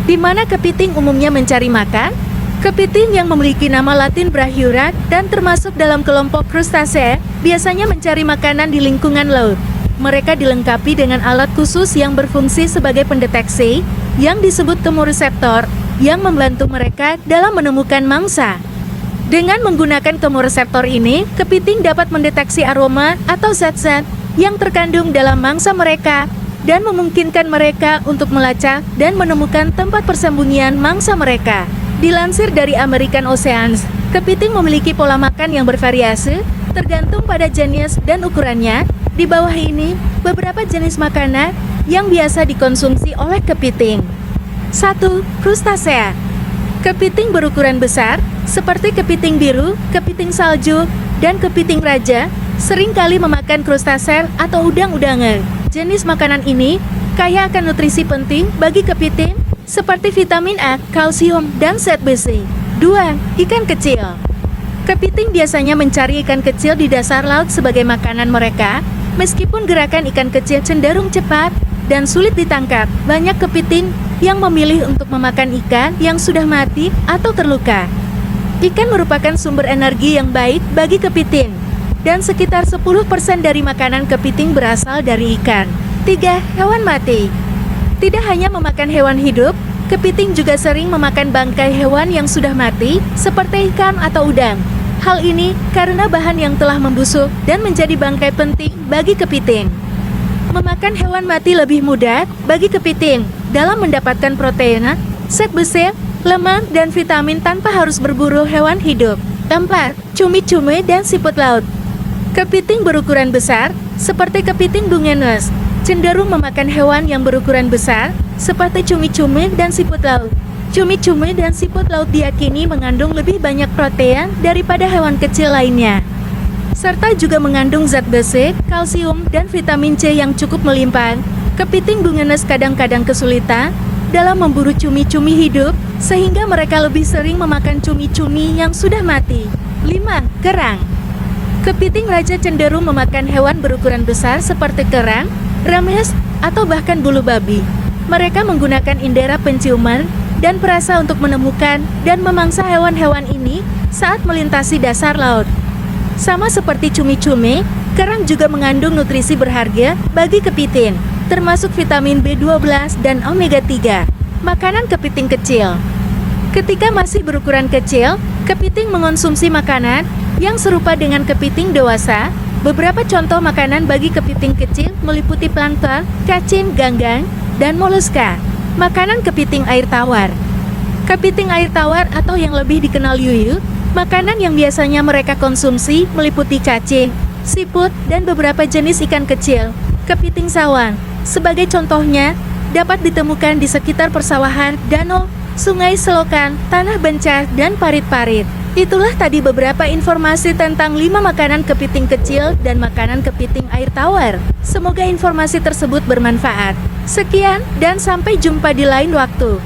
Di mana kepiting umumnya mencari makan? Kepiting yang memiliki nama latin Brachyura dan termasuk dalam kelompok krustasea, biasanya mencari makanan di lingkungan laut. Mereka dilengkapi dengan alat khusus yang berfungsi sebagai pendeteksi, yang disebut kemoreseptor, yang membantu mereka dalam menemukan mangsa. Dengan menggunakan kemoreseptor ini, kepiting dapat mendeteksi aroma atau zat-zat yang terkandung dalam mangsa mereka, dan memungkinkan mereka untuk melacak dan menemukan tempat persembunyian mangsa mereka. Dilansir dari American Oceans, kepiting memiliki pola makan yang bervariasi, tergantung pada jenis dan ukurannya. Di bawah ini, beberapa jenis makanan yang biasa dikonsumsi oleh kepiting. 1. Krustasea. Kepiting berukuran besar, seperti kepiting biru, kepiting salju, dan kepiting raja, seringkali memakan krustasea atau udang-udangan. Jenis makanan ini kaya akan nutrisi penting bagi kepiting, seperti vitamin A, kalsium, dan zat besi. 2. Ikan kecil. Kepiting biasanya mencari ikan kecil di dasar laut sebagai makanan mereka. Meskipun gerakan ikan kecil cenderung cepat dan sulit ditangkap, banyak kepiting yang memilih untuk memakan ikan yang sudah mati atau terluka. Ikan merupakan sumber energi yang baik bagi kepiting, dan sekitar 10% dari makanan kepiting berasal dari ikan. 3. Hewan mati. Tidak hanya memakan hewan hidup, kepiting juga sering memakan bangkai hewan yang sudah mati, seperti ikan atau udang. Hal ini karena bahan yang telah membusuk dan menjadi bangkai penting bagi kepiting. Memakan hewan mati lebih mudah bagi kepiting dalam mendapatkan protein, zat besi, lemak, dan vitamin tanpa harus berburu hewan hidup. 4. Cumi-cumi dan siput laut. Kepiting berukuran besar, seperti kepiting dungeness, cenderung memakan hewan yang berukuran besar, seperti cumi-cumi dan siput laut. Cumi-cumi dan siput laut diyakini mengandung lebih banyak protein daripada hewan kecil lainnya, serta juga mengandung zat besi, kalsium, dan vitamin C yang cukup melimpah. Kepiting dungeness kadang-kadang kesulitan dalam memburu cumi-cumi hidup, sehingga mereka lebih sering memakan cumi-cumi yang sudah mati. 5. Kerang. Kepiting raja cenderung memakan hewan berukuran besar seperti kerang, remes, atau bahkan bulu babi. Mereka menggunakan indera penciuman dan perasa untuk menemukan dan memangsa hewan-hewan ini saat melintasi dasar laut. Sama seperti cumi-cumi, kerang juga mengandung nutrisi berharga bagi kepiting, termasuk vitamin B12 dan omega 3. Makanan kepiting kecil. Ketika masih berukuran kecil, kepiting mengonsumsi makanan yang serupa dengan kepiting dewasa. Beberapa contoh makanan bagi kepiting kecil meliputi plankton, cacing, ganggang, dan moluska. Makanan kepiting air tawar. Kepiting air tawar atau yang lebih dikenal yuyu, makanan yang biasanya mereka konsumsi meliputi cacing, siput, dan beberapa jenis ikan kecil. Kepiting sawan, sebagai contohnya, dapat ditemukan di sekitar persawahan, danau, sungai, selokan, tanah bencah, dan parit-parit. Itulah tadi beberapa informasi tentang 5 makanan kepiting kecil dan makanan kepiting air tawar. Semoga informasi tersebut bermanfaat. Sekian, dan sampai jumpa di lain waktu.